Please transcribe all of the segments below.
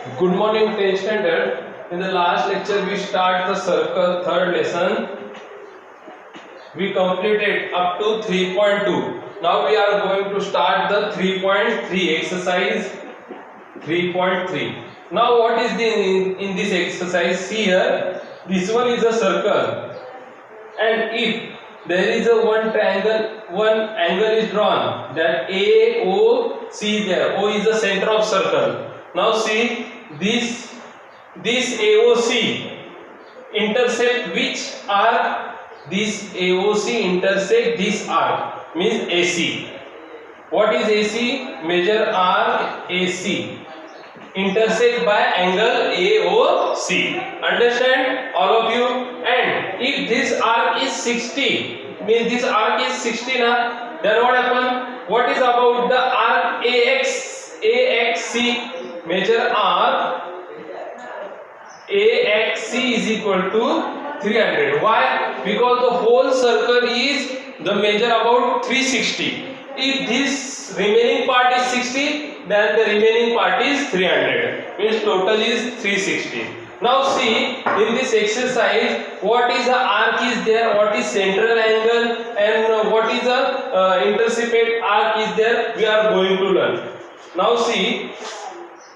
Good morning, 10th standard. In the last lecture, we start the circle third lesson. We completed up to 3.2. Now we are going to start the 3.3 exercise. 3.3. Now what is the in this exercise? See here. This one is a circle, and if there is a one angle is drawn, that AOC there. O is the center of circle. Now see this AOC intersect which arc? This AOC intersect this arc, means AC. What is AC? Major arc AC intersect by angle AOC. Understand all of you? And if this arc is 60, means this arc is 60 now, then what happen? What is about the arc AXC? Major arc AXC is equal to 300. Why? Because the whole circle is the measure about 360. If this remaining part is 60, then the remaining part is 300. Means total is 360. Now see in this exercise, what is the arc is there, what is central angle, and what is the intercept arc is there, we are going to learn. Now see,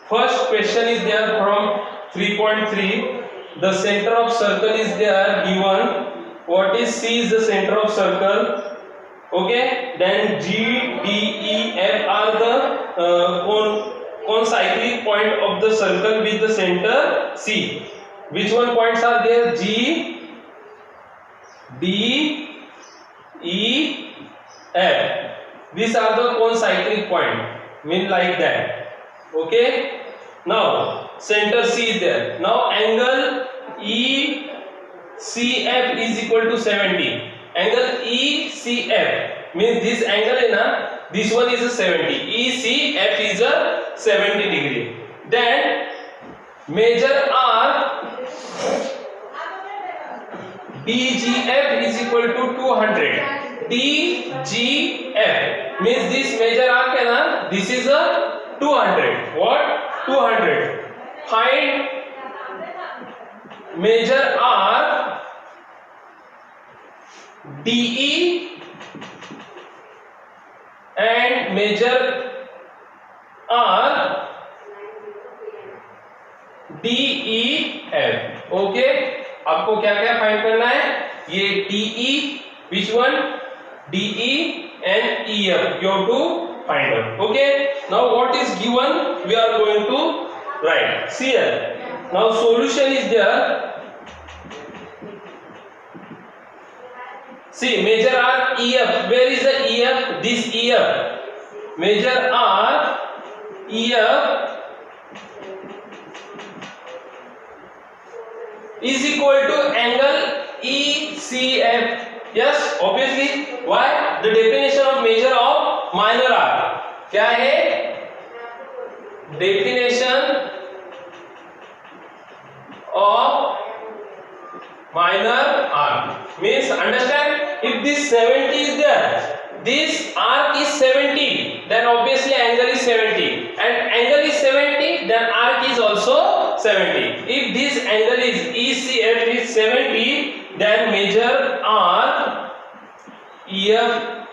first question is there from 3.3. The center of circle is there given. What is C is the center of circle. Okay, then G, D, E, F are the concyclic point of the circle with the center C. Which one points are there? G, D, E, F. These are the concyclic point. Mean like that. Okay. Now center C is there. Now angle ECF is equal to 70. Angle ECF means this angle is this one is a 70. ECF is a 70 degree. Then major arc DGF is equal to 200. DGF means this major arc this is a 200. What? 200. Find major arc DE and major arc DEF. Okay, आपको क्या क्या find करना है? ये DE, which one? DE and EF. You have to find out. Okay. Now what is given? We are going to write. See here. Now solution is there. See major arc EF. Where is the EF? This EF. Major arc EF is equal to angle ECF. Yes, obviously. Why? The definition of measure of minor arc. क्या है? Definition of minor arc means, understand, if this 70 is there, this arc is 70, then obviously angle is 70, and angle is 70, then arc is also 70. If this angle is ECF is 70, then major arc EF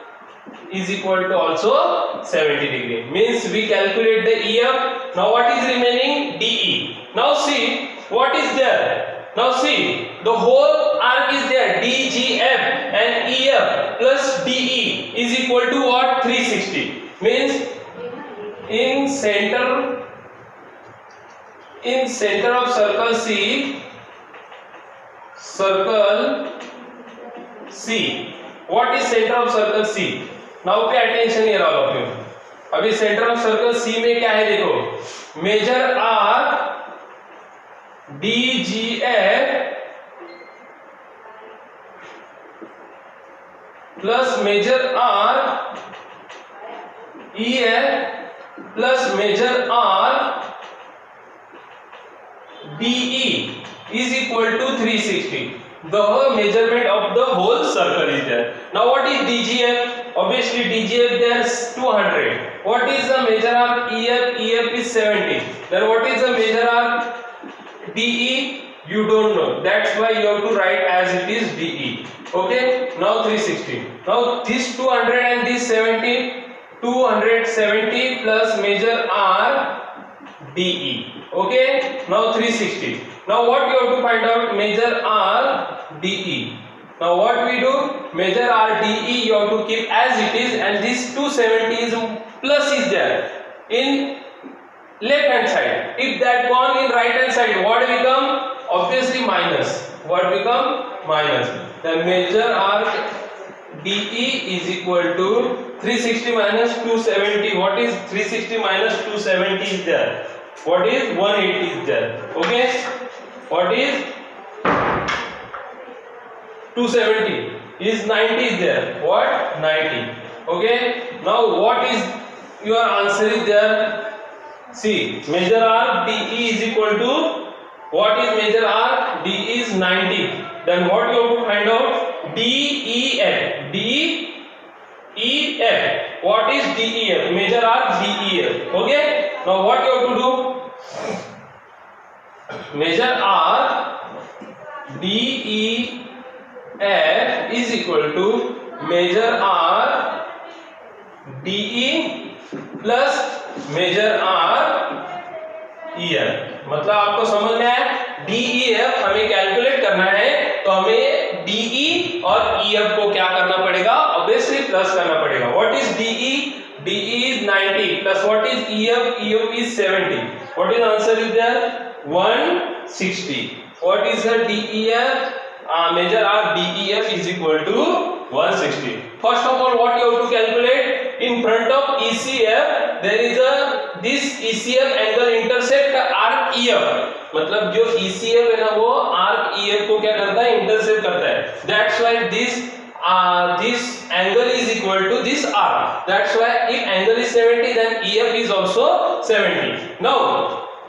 is equal to also 70 degree. Means we calculate the EF. Now what is remaining? DE. Now see what is there. Now see the whole arc is there, DGF and EF plus DE is equal to what? 360. Means in center of circle C, what is center of circle C? Now pay attention here all of you. अभी center of circle C में क्या है देखो, major arc DGF plus major arc EF plus major arc DE is equal to 360. the measurement of the whole circle is there. Now what is DGF? Obviously DGF there's 200. What is the measure arc EF? EF is 70. Then what is the measure arc DE? You don't know. That's why you have to write as it is DE. Okay. Now 360. Now this 200 and this 70. 270 plus measure arc DE. Okay. Now 360. Now what you have to find out? Measure arc DE. Now what we do? Measure arc DE you have to keep as it is, and this 270 is plus is there in left hand side. If that gone in right hand side, what become? Obviously minus. What become? Minus. Then measure arc DE is equal to 360 minus 270. What is 360 minus 270 is there? What is 180 is there? Okay. What is 270 is 90 is there. What? 90. Okay. Now what is your answer is there? See, measure arc DE is equal to, what is measure arc? DE is 90. Then what you have to find out? DEF. DEF. What is DEF? Measure arc DEF. Okay. Now what you have to do? Measure arc DEF is equal to measure arc DE plus measure arc EF. मतलब आपको समझ में आया? DEF हमें calculate करना है, तो हमें DE और EF को क्या करना पड़ेगा? ऑब्वियसली प्लस करना पड़ेगा. What is DE? DE is 90 plus what is EF? EF is 70. What is answer is there? 160. What is the DEF? Measure arc DEF is equal to 160. First of all, what you have to calculate? In front of ECF there is a this ECF angle intersect arc EF. मतलब जो ECF है ना वो arc EF को क्या करता है? Intercept करता है. That's why this angle is equal to this arc. That's why if angle is 70, then EF is also 70. Now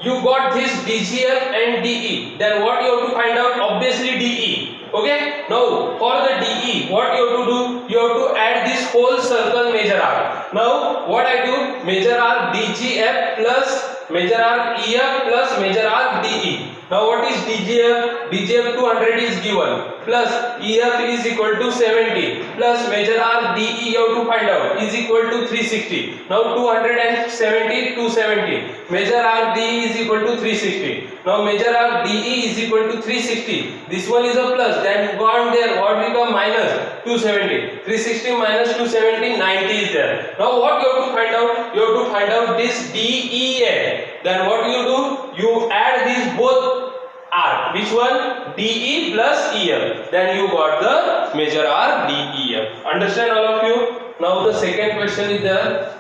you got this DGF and DE. Then what you have to find out? Obviously DE. Okay. Now for the DE, what you have to do? You have to add this whole circle measure arc. Now what I do? Measure arc DGF plus measure arc EF plus measure arc DE. Now what is DGF? DGF 200 is given plus EF is equal to 70 plus measure arc DE you have to find out is equal to 360. Now 270 270. Measure arc DE is equal to 360. Now measure arc DE is equal to 360. This one is a plus. Then gone there. What become minus 270. 360 minus 270 90 is there. Now what you have to find out? You have to find out this DEF. Then what you do? You add these both arc. Which one? DE plus EF. Then you got the measure arc DEF. Understand all of you? Now the second question is there.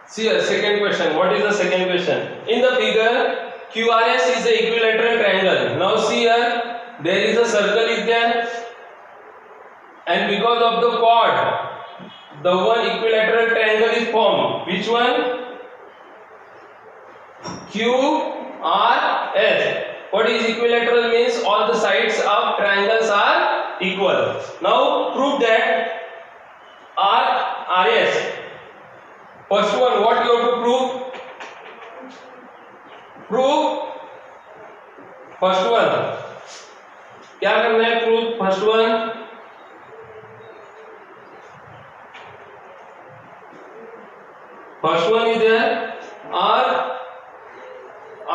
See a second question. What is the second question? In the figure, QRS is a equilateral triangle. Now see here, there is a circle is there, and because of the chord, the one equilateral triangle is formed. Which one? QRS. What is equilateral means? All the sides of triangles are equal. Now prove that RS. First one, what you have to prove? Prove first one. क्या करना है? Prove first one. First one is there.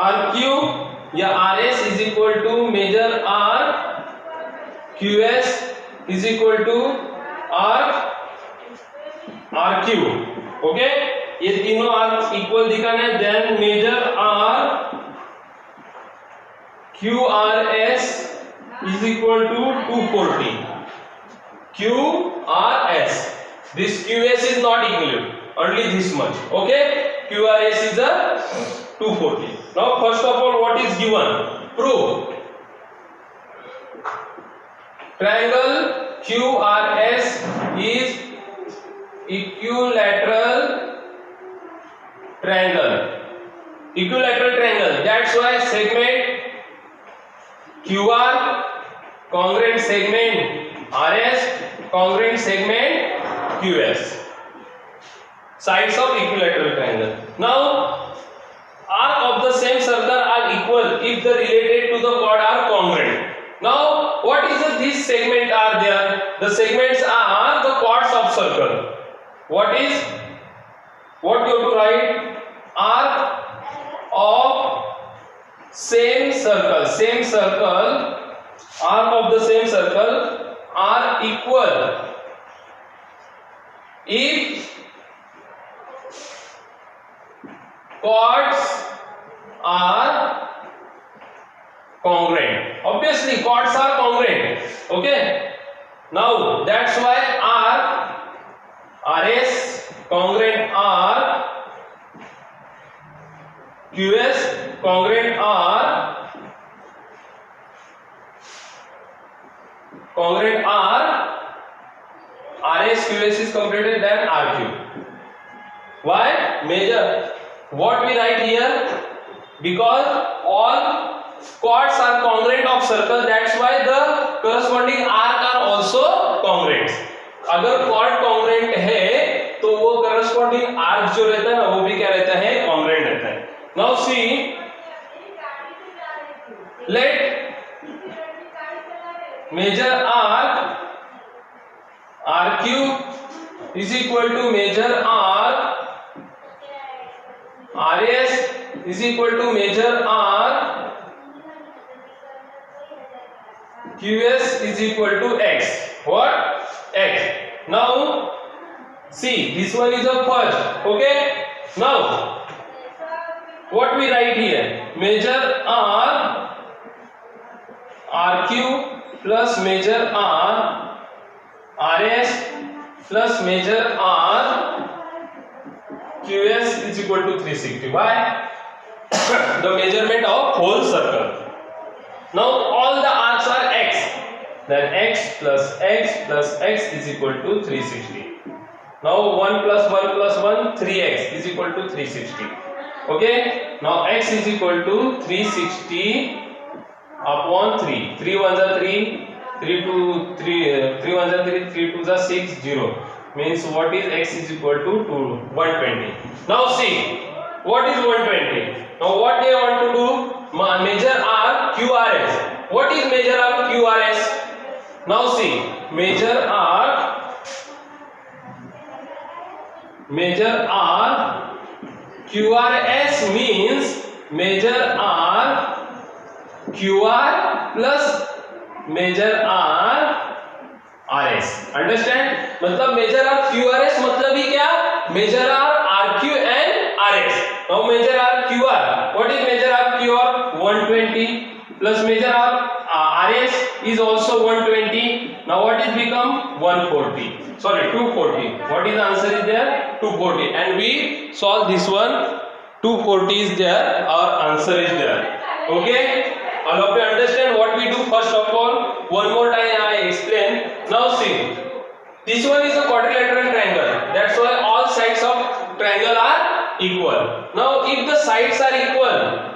RQ या RS is equal to measure QS is equal to RQ. Okay, ये तीनों arc equal दिखाना है. Then major QRS is equal to 240. QRS. This QS is not included. Only this much. Okay. QRS is a 240. Now first of all, what is given? Prove. Triangle QRS is equilateral triangle. Equilateral triangle. That's why segment QR congruent segment RS congruent segment QS. Sides of equilateral triangle. Now, arc of the same circle are equal if the related to the chord are congruent. Now, what is these segments are there? The segments are the chords of circle. What you have to write? Arc of same circle, arc of the same circle are equal if chords are congruent. Obviously chords are congruent. Okay, now that's why RS congruent R, QS congruent R, RS QS is completed, then RQ. Why? Measure. What we write here? Because all chords are congruent of circle, that's why the corresponding arc are also congruent. अगर chord congruent है तो वो corresponding arc जो रहता है ना वो भी क्या रहता है? Congruent रहता है. Now see, let measure arc RQ is equal to measure arc RS is equal to measure arc QS is equal to X. What? X. Now see, this one is a first. Okay. Now what we write here? Measure R RQ plus measure R RS plus measure R QS is equal to 360. Why? The measurement of whole circle. Now all the arcs are X. Then X plus X plus X is equal to 360. Now 1 plus 1 plus 1, 3x is equal to 360. Okay. Now X is equal to 360 upon 3. 3 ones are 3. 3 ones are 3. 3 twos are 6. 0. Means what is X is equal to 120. Now see, what is 120? Now what they want to do? Measure R QRS. What is measure R QRS? Now see, measure R QRS means measure R QR plus measure R RS. Understand? मतलब measure R QRS मतलब ही क्या? Measure R RQ and RS. Now measure R QR. What is measure R QR? 120 plus measure R RS is also 120. Now what is become? 140. Sorry, 240. What is the answer is there? 240. And we solve this one. 240 is there. Our answer is there. Okay. All of you understand what we do? First of all, one more time I explain. Now see, this one is a quadrilateral triangle. That's why all sides of triangle are equal. Now if the sides are equal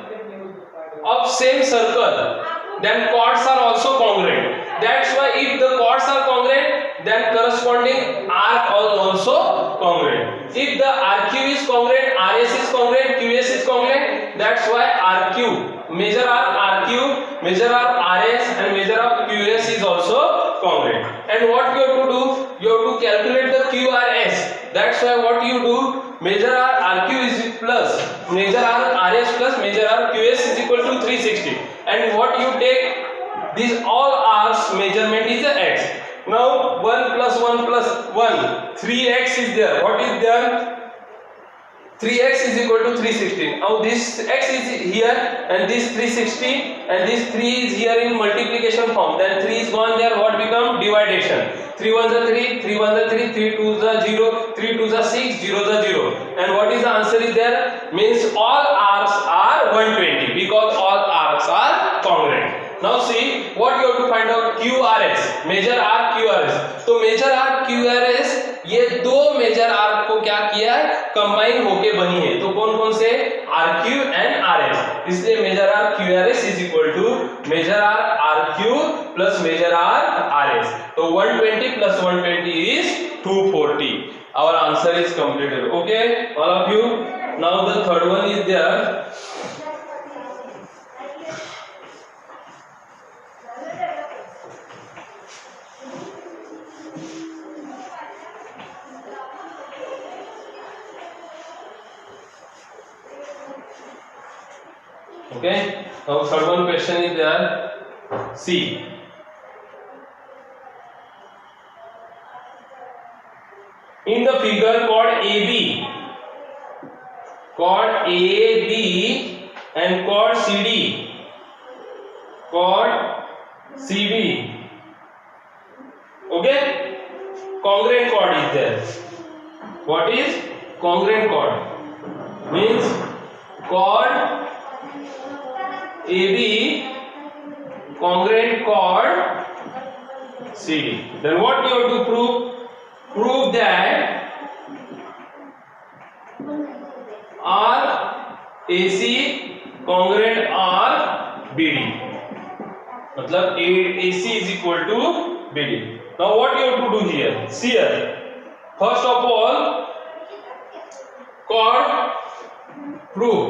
of same circle, then chords are also congruent. That's why if the chords are congruent, then corresponding arc also congruent. If the RQ is congruent, RS is congruent, QS is congruent, that's why RQ, measure R RQ, measure R RS and measure R QS is also congruent. And what you have to do? You have to calculate the QRS. That's why what you do? Measure R RQ is plus measure R RS plus measure R QS is equal to 360. And what you take? These all arcs measurement is a X. Now 1 plus 1 plus 1, 3x is there. What is there? 3x is equal to 360. Now this x is here and this 360 and this 3 is here in multiplication form. Then 3 is gone there. What become? Dividation. 3 ones are 3, 3 ones are 3, 3 twos are 0, 3 twos are 6, 0 are 0. And what is the answer is there? Means all arcs are 120 because all arcs are congruent. Now see what you have to find out QRS, major arc QRS। तो major arc QRS ये दो major arc को क्या किया है, combine होके बनी है। तो कौन कौन से, RQ एंड RS। इसलिए major arc QRS is equal to major arc RQ plus major arc RS। तो 120 plus 120 is 240। Our answer is completed. Okay, all of you. Now the third one is there. Okay, now third one question is there. C. In the figure chord AB and chord CD, okay, congruent chord is there. What is congruent chord? Means chord AB congruent chord CD. Then what you have to prove? Prove that arc AC congruent arc BD, मतलब AC is equal to BD. Now what you have to do here? See here. First of all, chord prove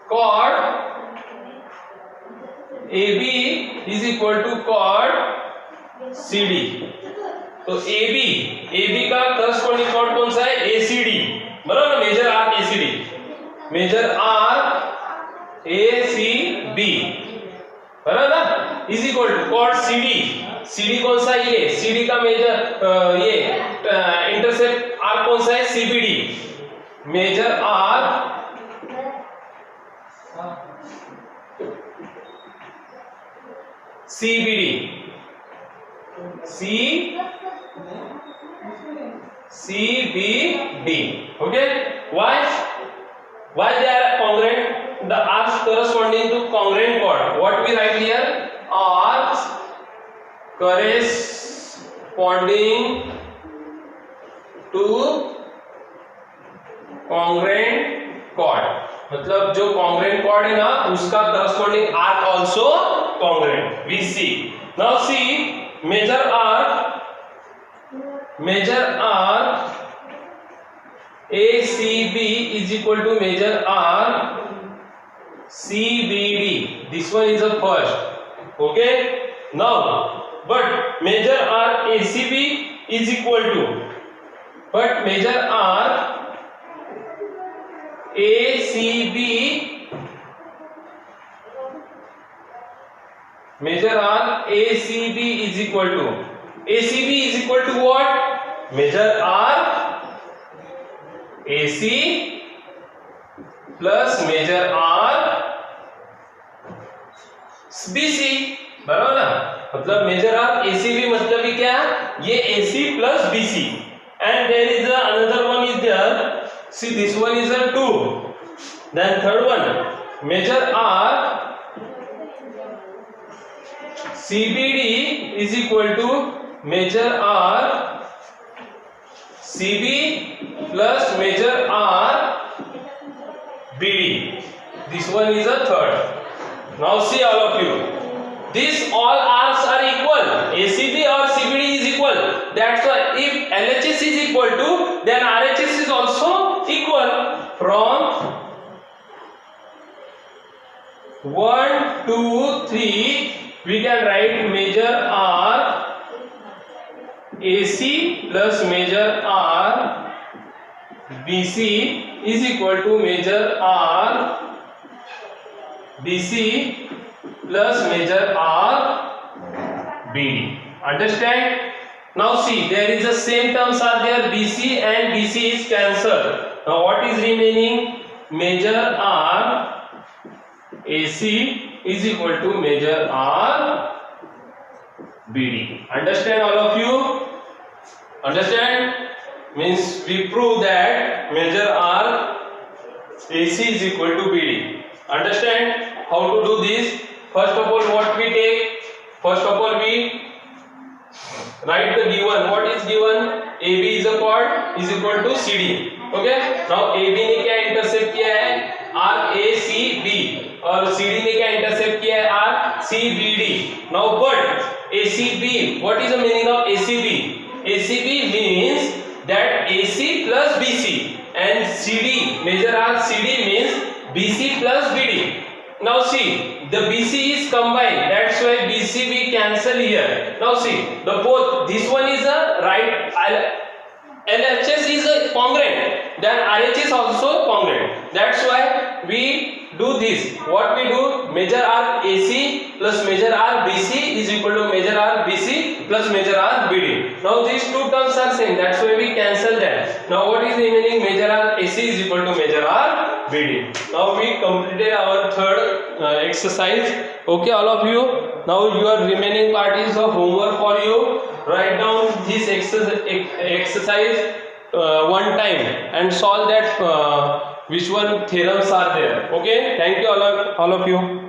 chord AB is equal to chord CD। तो AB का corresponding chord कौन सा है, ACD, बराबर ना, major arc ACD, major arc ACB, बराबर ना, is equal to chord CD कौन सा है, ये CD का मेजर ये इंटरसेप्ट आर्क कौन सा है, CBD, major arc CBD, CBD. Okay, why they are congruent? The arcs corresponding to congruent chord, what we write here, arcs corresponding to congruent chord, मतलब जो congruent chord है ना उसका corresponding arc also congruent, we see. Now see measure arc ACB is equal to measure arc CBD. This one is the first. Okay, now but measure arc ACB is equal to, but measure arc ACB is equal to, ACB is equal to what, measure arc AC plus measure arc BC, बराबर ना, मतलब major arc ACB मतलब ही क्या, ये AC plus BC, and there is another one is there. See this one is a 2. Then third one measure arc CBD is equal to measure arc CB plus measure arc BD. This one is a third. Now see all of you, these all arcs are equal, ACB or CBD is equal. That's why if LHS is equal to, then RHS is also equal. From 1, 2, 3 we can write measure arc AC plus measure arc BC is equal to measure arc BC plus measure arc BD. Understand? Now see, there is the same terms are there, BC and BC is cancelled. Now what is remaining? Measure arc AC is equal to measure arc BD. Understand all of you? Understand? Means we prove that measure arc AC is equal to BD. Understand? how to do this? First of all, what we take? First of all, we write the given. What is given? AB is a chord is equal to CD. Okay. Now AB ने क्या intercept किया है? RACB और CD ने क्या intercept किया है? RCBD. Now but ACB, what is the meaning of ACB? ACB means that AC plus BC and CD, major R CD means BC plus BD. Now see, the BC is combined, that's why BC we cancel here. Now see, the both, this one is a right, LHS is a congruent, then RHS also congruent. That's why we do this. What we do? Major R AC plus major R BC is equal to major R BC plus major R BD. Now these two terms are same, that's why we cancel that. Now what is remaining? Major R AC is equal to major R BD. Now we completed our third exercise. Okay, all of you. Now your remaining part is a homework for you. Write down this exercise one time and solve that which one theorems are there. Okay, thank you all of you.